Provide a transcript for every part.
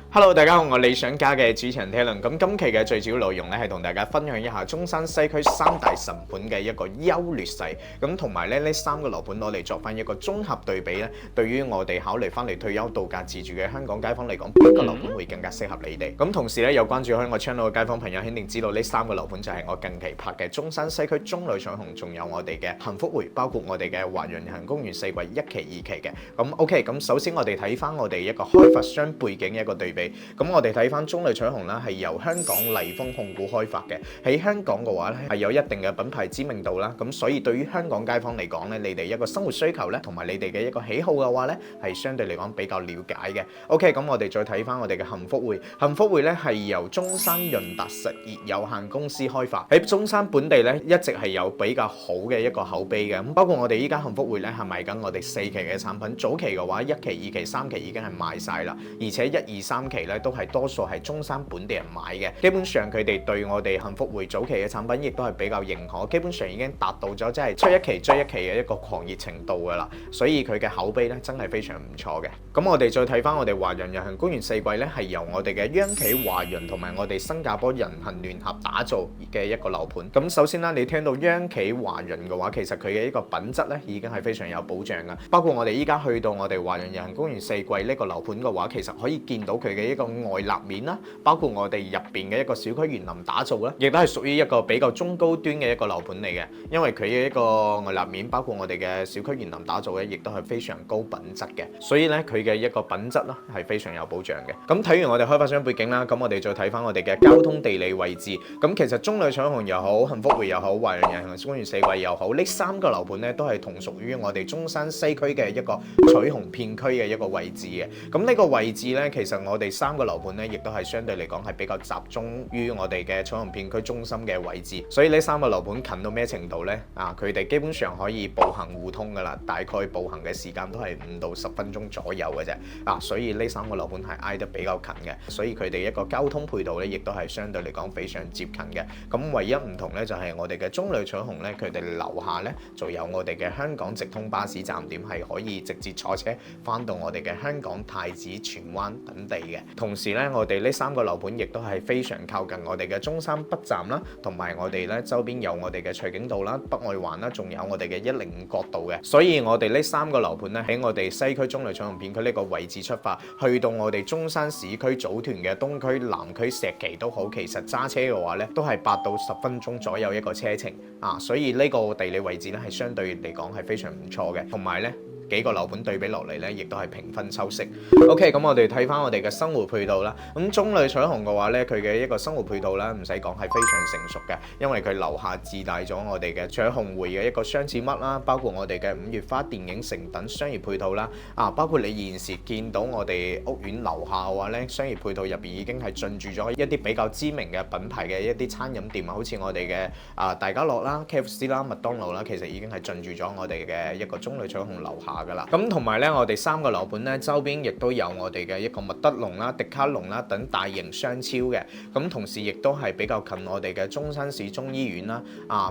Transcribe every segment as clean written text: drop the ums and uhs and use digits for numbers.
Hello，大家好，我係理想家嘅主持人 Talon。咁今期嘅最主要內容咧，係同大家分享一下中山西區三大神盤嘅一個優劣勢。咁同埋咧，呢三個樓盤攞嚟作翻一個綜合對比咧，對於我哋考慮翻嚟退休度假自住嘅香港街坊嚟講，邊個樓盤會更加適合你哋？咁同時咧，有關注香港 channel 嘅街坊朋友，肯定知道呢三個樓盤就係我近期拍嘅中山西區中旅彩虹，仲有我哋嘅幸福匯，包括我哋嘅華潤人行公園四季1期、2期嘅。咁 OK，咁首先我哋睇翻我哋一個開發商背景嘅一個對比。咁我哋睇翻中旅彩虹啦，係由香港麗豐控股開發嘅，喺香港嘅話咧係有一定嘅品牌知名度啦。咁所以對於香港街坊嚟講咧，你哋一個生活需求咧，同埋你哋嘅一個喜好嘅話咧，係相對嚟講比較了解嘅。OK，咁我哋再睇翻我哋嘅幸福匯，幸福匯咧係由中山潤達實業有限公司開發，喺中山本地咧一直係有比較好嘅一個口碑嘅。咁包括我哋依家幸福匯咧係賣緊我哋4期嘅產品，早期嘅話1期、2期、3期已經係賣晒啦，而且1、2、3期咧都係多數係中山本地人買嘅，基本上佢哋對我哋幸福匯早期嘅產品亦都係比較認可，基本上已經達到咗即係出一期追一期嘅一個狂熱程度噶啦，所以佢嘅口碑咧真係非常唔錯嘅。咁我哋再睇翻我哋華潤人行公園4季咧，係由我哋嘅央企華潤同埋我哋新加坡人行聯合打造嘅一個樓盤。咁首先啦，你聽到央企華潤嘅話，其實佢嘅一個品質咧已經係非常有保障噶。包括我哋依家去到我哋華潤人行公園4季呢個樓盤嘅話，其實可以見到佢嘅一個外立面啦，包括我哋入邊嘅一個小區園林打造啦，亦都係屬於一個比較中高端嘅一個樓盤嚟嘅。因為佢嘅一個外立面，包括我哋嘅小區園林打造咧，亦都係非常高品質嘅。所以咧，佢嘅一個品質啦係非常有保障嘅。咁睇完我哋開發商背景啦，咁我哋再睇翻我哋嘅交通地理位置。咁其實中旅彩虹又好，幸福匯又好，華潤人行公園4季又好，呢三個樓盤咧都係同屬於我哋中山西區嘅一個彩虹片區嘅一個位置嘅。咁呢個位置咧，其實我哋三個樓盤咧，亦都係相對嚟講係比較集中於我哋嘅彩虹片區中心嘅位置。所以呢三個樓盤近到咩程度咧？佢哋基本上可以步行互通噶啦，大概步行嘅時間都係5到10分鐘左右嘅啫。所以呢三個樓盤係挨得比較近嘅，所以佢哋一個交通配套咧，亦都係相對嚟講非常接近嘅。咁唯一唔同咧，就係我哋嘅中旅彩虹咧，佢哋樓下咧就有我哋嘅香港直通巴士站點，係可以直接坐車翻到我哋嘅香港太子、荃灣等地嘅。同時咧，我哋呢三個樓盤亦都係非常靠近我哋嘅中山北站啦，同埋我哋咧周邊有我哋嘅翠景道啦、北愛環啦，仲有我哋嘅105角道嘅。所以我哋呢三個樓盤咧喺我哋西區中旅彩虹片區呢個位置出發，去到我哋中山市區組團嘅東區、南區、石岐都好，其實揸車嘅話咧都係8到10分鐘左右一個車程所以呢個地理位置咧係相對嚟講係非常唔錯嘅，同埋咧幾個樓盤對比落嚟咧，亦都係平分秋色。OK， 咁我哋睇翻我哋嘅生活配套啦。咁中旅彩虹嘅話咧，佢嘅一個生活配套啦，唔使講係非常成熟嘅，因為佢樓下自帶咗我哋嘅彩虹匯嘅一個雙子嘜啦，包括我哋嘅5月花電影城等商業配套啦。包括你現時見到我哋屋苑樓下嘅話咧，商業配套入邊已經係進駐咗一啲比較知名嘅品牌嘅一啲餐飲店啊，好似我哋嘅大家樂啦、KFC 啦、麥當勞啦，其實已經係進駐咗我哋嘅一個中旅彩虹樓下。咁同埋咧，我哋三個樓盤咧周邊亦都有我哋嘅一個麥德龍啦、迪卡龍啦等大型商超嘅。咁同時亦都係比較近我哋嘅中山市中醫院啦。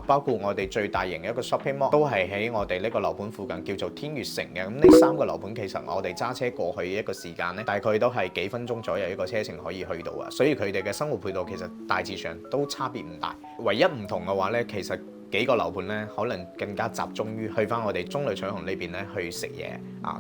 包括我哋最大型嘅一個 shopping mall 都係喺我哋呢個樓盤附近，叫做天悦城嘅。咁呢三個樓盤其實我哋揸車過去嘅一個時間咧，大概都係幾分鐘左右一個車程可以去到啊。所以佢哋嘅生活配套其實大致上都差別唔大。唯一唔同嘅話咧，其實幾個樓盤咧，可能更加集中於去翻我哋中旅彩虹呢邊咧去食嘢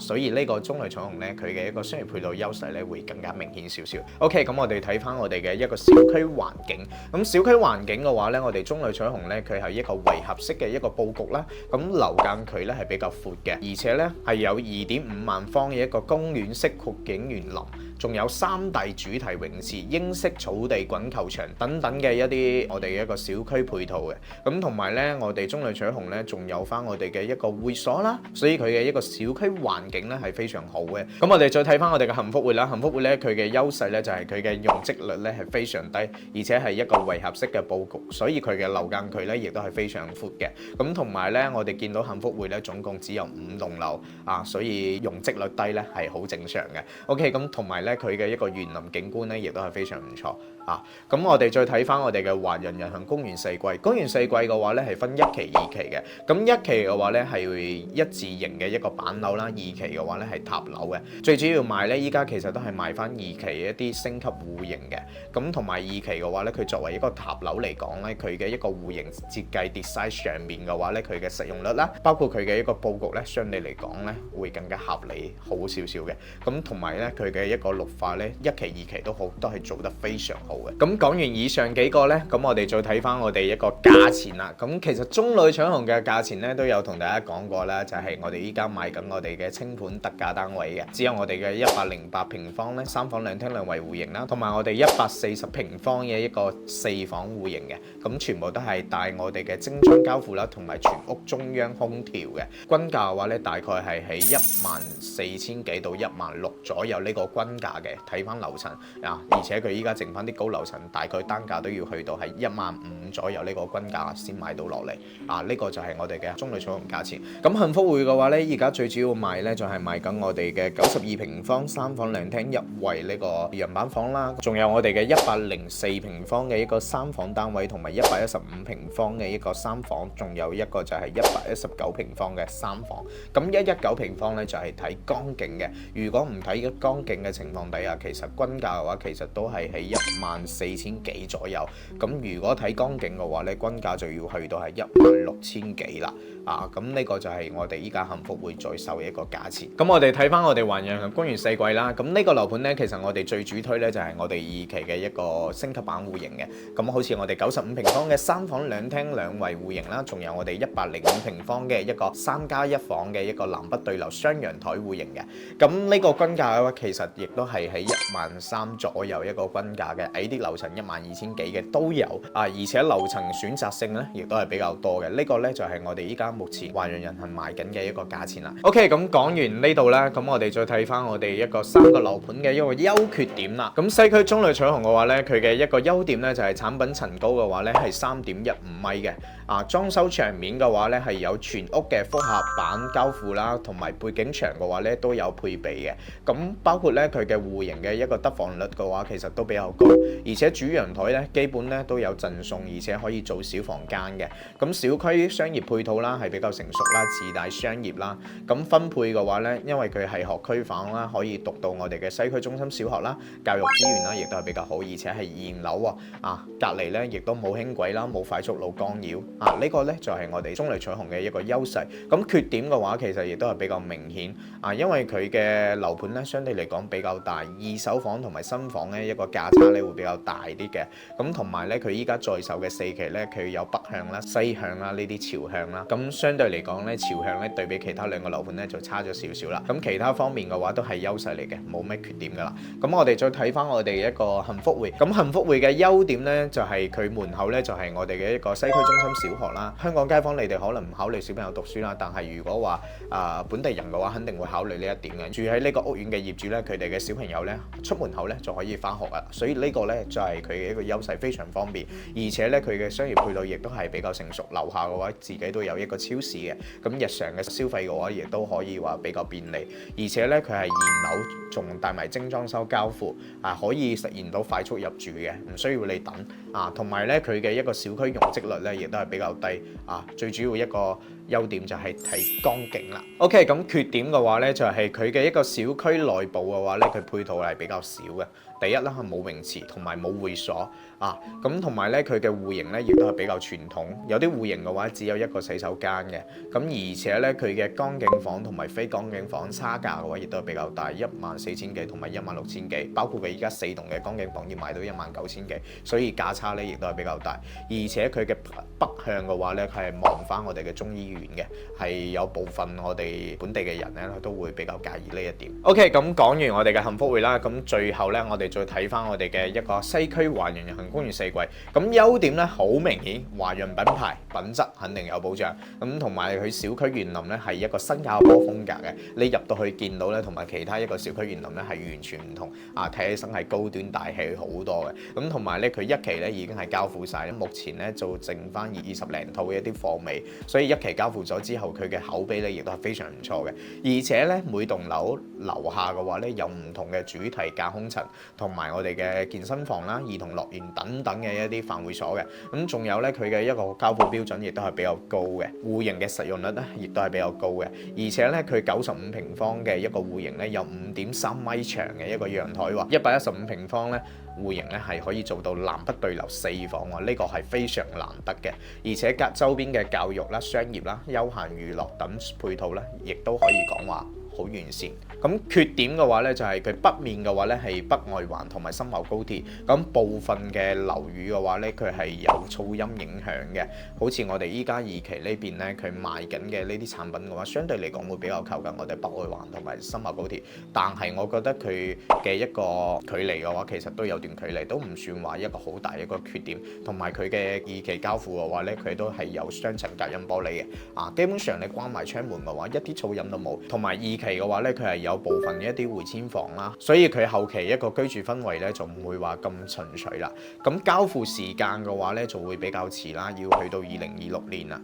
所以呢個中旅彩虹咧，佢嘅一個商業配套優勢咧會更加明顯少少。OK， 咁我哋睇翻我哋嘅一個小區環境。咁小區環境嘅話咧，我哋中旅彩虹咧，佢係一個圍合式嘅一個佈局啦。咁樓間距咧係比較闊嘅，而且咧係有2.5萬方嘅一個公園式闊景園林，仲有3大主題泳池、英式草地滾球場等等嘅一啲我哋嘅一個小區配套嘅。咁同埋咧，我哋中旅彩虹咧仲有翻我哋嘅一個會所啦，所以佢嘅一個小區環境咧係非常好嘅。咁我哋再睇翻我哋嘅幸福匯啦，幸福匯咧佢嘅優勢咧就係佢嘅容積率咧係非常低，而且係一個圍合式嘅佈局，所以佢嘅樓間距咧亦都係非常闊嘅。咁同埋咧，我哋見到幸福匯咧總共只有5棟樓所以容積率低咧係好正常嘅。OK， 咁同埋咧佢嘅一個園林景觀咧，亦都係非常唔錯啊。咁我哋再睇翻我哋嘅華人人行公園四季，公園四季嘅話咧係分一期、二期嘅。咁一期嘅話咧係會一字形嘅一個板樓啦，二期嘅話咧係塔樓嘅。最主要賣咧依家其實都係賣翻二期一啲升級戶型嘅。咁同埋二期嘅話咧，佢作為一個塔樓嚟講咧，佢嘅一個戶型設計 design 上面嘅話咧，佢嘅實用率啦，包括佢嘅一個佈局咧，相對嚟講咧會更加合理好少少嘅。咁同埋咧佢嘅一個綠化咧，一期、二期都好，都係做得非常好嘅。咁講完以上幾個咧，咁我哋再睇翻我哋一個價錢啦。咁其實中旅搶紅嘅價錢咧都有同大家講過啦，就係我哋依家賣緊我哋嘅清盤特價單位嘅，只有我哋嘅108平方咧3房2廳2衛戶型啦，同埋我哋140平方嘅一個4房戶型嘅，咁全部都係帶我哋嘅精裝交付啦，同埋全屋中央空調嘅。均價嘅話咧，大概係喺14000幾到16000左右呢個均價嘅。睇翻樓層啊，而且佢依家剩翻啲高樓層，大概單價都要去到係15000左右呢個均價先買到落嚟啊。呢個就係我哋嘅中旅搶紅價錢。咁幸福匯嘅話咧，而家最主要賣咧就係賣緊我哋嘅92平方3房2廳1衛呢個樣板房啦，仲有我哋嘅104平方嘅一個3房單位，同埋115平方嘅一個3房，仲有一個就係119平方嘅3房。咁119平方咧就係睇江景嘅，如果唔睇江景嘅情況底下，其實均價嘅話其實都係喺14000幾左右。咁如果睇江景嘅話咧，均價就要去到係16000幾啦。啊，咁呢個就係我哋依家幸福匯在售嘅一個價錢。咁我哋睇翻我哋華人人行公園四季啦。咁呢個樓盤咧，其實我哋最主推咧就係我哋2期嘅一個升級版戶型嘅。咁好似我哋95平方嘅3房2廳2衛戶型啦，仲有我哋105平方嘅一個3+1房嘅一個南北對流雙陽台戶型嘅。咁呢個均價嘅話，其實亦都係喺13000左右一個均價嘅，矮啲樓層12000幾嘅都有啊，而且樓層選擇性咧亦都係比較多嘅。呢個咧就係我哋依家目前華人人行賣緊嘅一個價錢啦。OK， 咁講完呢度啦，咁我哋再睇翻我哋一個3個樓盤嘅一個優缺點啦。咁西區中旅搶紅嘅話咧，佢嘅一個優點咧就係產品層高嘅話咧係3.15米嘅。啊，裝修牆面嘅話咧係有全屋嘅複合板交付啦，同埋背景牆嘅話咧都有配備嘅。咁包括咧佢嘅戶型嘅一個得房率嘅話，其實都比較高，而且主陽台咧基本咧都有贈送，而且可以做小房間嘅。咁小區商業配套啦係比較成熟啦，自帶商業啦。咁分配嘅話咧，因為佢係學區房啦，可以讀到我哋嘅西區中心小學啦，教育資源啦亦都係比較好，而且係現樓喎。啊，隔離咧亦都冇輕軌啦，冇快速路干擾。啊，呢個咧就係我哋中旅搶紅嘅一個優勢。咁缺點嘅話，其實亦都係比較明顯。啊，因為佢嘅樓盤咧相對嚟講比較大，二手房同埋新房咧一個價差咧會比較大啲嘅。咁同埋咧佢依家在售嘅4期咧，佢有北向啦、西向啦呢啲朝向啦。咁相對嚟講咧，朝向咧對比其他2個樓盤咧就差咗少少啦。咁其他方面嘅話都係優勢嚟嘅，冇咩缺點噶啦。咁我哋再睇翻我哋一個幸福匯。咁幸福匯嘅優點咧就係佢門口咧就係我哋嘅一個西區中心小學啦。香港街坊你哋可能唔考慮小朋友讀書啦，但係如果話本地人嘅話，肯定會考慮呢一點嘅。住喺呢個屋苑嘅業主咧，佢哋嘅小朋友咧出門口咧就可以翻學啦。所以呢個咧就係佢嘅一個優勢，非常方便。而且咧佢嘅商業配套亦都係比較成熟，樓下嘅話自己都有一個超市嘅。咁日常嘅消費嘅話，亦都可以話比較便利。而且咧佢係現樓，仲帶埋精裝修交付啊，可以實現到快速入住嘅，唔需要你等啊。同埋咧佢嘅一個小區容積率咧亦都係比較低啊。最主要一個優點就係睇江景啦。OK， 咁缺點嘅話咧就係佢嘅一個小區內部嘅話咧，佢配套係比較少嘅。第一啦係冇泳池同埋冇會所啊，咁同埋咧佢嘅戶型咧亦都係比較傳統，有啲戶型嘅話只有一個洗手間嘅。咁而且咧佢嘅江景房同埋非江景房差價嘅話亦都係比較大，14000幾同埋16000幾，包括佢依家4棟嘅江景房要賣到19000幾，所以價差咧亦都係比較大。而且佢嘅北向嘅話咧係望翻我哋嘅中醫院嘅，係有部分我哋本地嘅人咧都會比較介意呢一點。OK， 咁講完我哋嘅幸福匯啦，咁最後咧我哋再睇翻我哋嘅一個西區華人人行公園四季。咁優點咧好明顯，華人品牌品質肯定有保障。咁同埋佢小區園林咧係一個新加坡風格嘅，你入到去見到咧同埋其他一個小區園林咧係完全唔同啊，睇起身係高端大氣好多嘅。咁同埋咧佢1期咧已經係交付晒，目前咧就剩翻20零套嘅一啲貨尾，所以一期交付咗之後，佢嘅口碑咧亦都係非常唔錯嘅。而且咧每棟樓樓下嘅話咧有唔同嘅主題架空層，同埋我哋嘅健身房啦、兒童樂園等等嘅一啲飯會所嘅。咁仲有咧佢嘅一個交付標準亦都係比較高嘅，戶型嘅實用率咧亦都係比較高嘅。而且咧佢95平方嘅一個戶型咧有5.3米長嘅一個陽台喎，115平方咧戶型咧係可以做到南北對流4房喎，呢個係非常難得嘅。而且隔周邊嘅教育啦、商業啦、休閒娛樂等配套咧，亦都可以講話好完善。咁缺點嘅話咧，就係佢北面嘅話咧係北外環同埋深茂高鐵，咁部分嘅樓宇嘅話咧，佢係有噪音影響嘅。好似我哋依家2期呢邊咧，佢賣緊嘅呢啲產品嘅話，相對嚟講會比較靠近我哋北外環同埋深茂高鐵。但係我覺得佢嘅一個距離嘅話，其實都有段距離，都唔算話一個好大一個缺點。同埋佢嘅2期交付嘅話咧，佢都係有雙層隔音玻璃嘅。基本上你關埋窗門嘅話，一啲噪音都冇。同埋2期嘅話咧，佢係有部分嘅一啲回遷房啦，所以佢後期一個居住氛圍咧就唔會話咁純粹啦。咁交付時間嘅話咧就會比較遲啦，要去到2026年啦。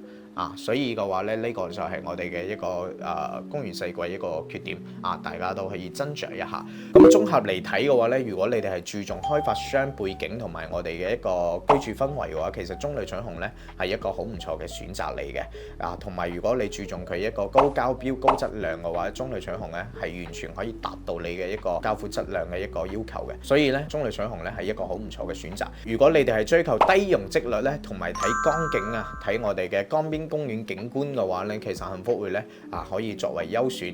所以嘅話咧，呢個就係我哋嘅一個公園四季一個缺點大家都可以斟酌一下。咁綜合嚟睇嘅話咧，如果你哋係注重開發商背景同埋我哋嘅一個居住氛圍嘅話，其實中旅彩虹咧係一個好唔錯嘅選擇嚟嘅。同埋如果你注重佢一個高交標、高質量嘅話，中旅彩虹咧係完全可以達到你嘅一個交付質量嘅一個要求嘅。所以咧，中旅彩虹咧係一個好唔錯嘅選擇。如果你哋係追求低容積率咧，同埋睇江景睇我哋嘅江邊公園景觀嘅話咧，其實幸福匯咧可以作為優選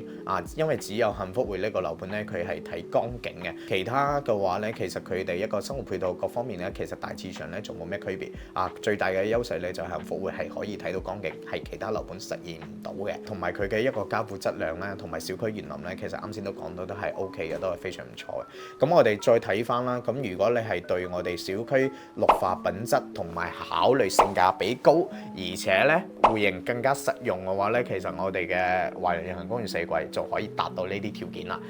因為只有幸福匯呢個樓盤咧，佢係睇江景嘅，其他嘅話咧，其實佢哋一個生活配套各方面咧，其實大致上咧仲冇咩區別最大嘅優勢咧就係幸福匯係可以睇到江景，係其他樓盤實現唔到嘅，同埋佢嘅一個交付質量咧，同埋小區園林咧，其實啱先都講到都係 OK 嘅，都係非常唔錯嘅。咁我哋再睇翻啦，咁如果你係對我哋小區綠化品質同埋考慮性價比高，而且咧戶型更加實用嘅話咧，其實我哋嘅華人夜行公園四季就可以達到呢啲條件啦。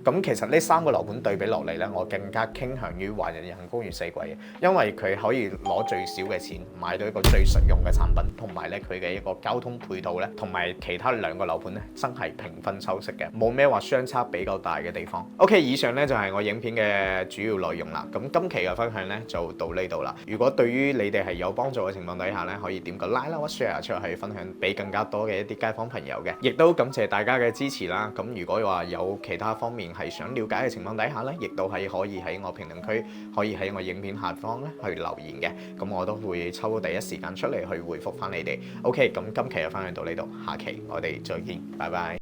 咁其實呢3個樓盤對比落嚟咧，我更加傾向於華人夜行公園四季嘅，因為佢可以攞最少嘅錢買到一個最實用嘅產品，同埋咧佢嘅一個交通配套咧，同埋其他2個樓盤咧真係平分秋色嘅，冇咩話相差比較大嘅地方。OK， 以上咧就係我影片嘅主要內容啦。咁今期嘅分享咧就到呢度啦。如果對於你哋係有幫助嘅情況底下咧，可以點個 like 啦，或 share 出去分享俾更加多嘅一啲街坊朋友嘅，亦都感謝大家嘅支持啦。咁如果話有其他方面係想了解嘅情況底下咧，亦都係可以喺我評論區，可以喺我影片下方咧去留言嘅，咁我都會抽第一時間出嚟去回覆翻你哋。OK，咁今期就分享到呢度，下期我哋再見，拜拜。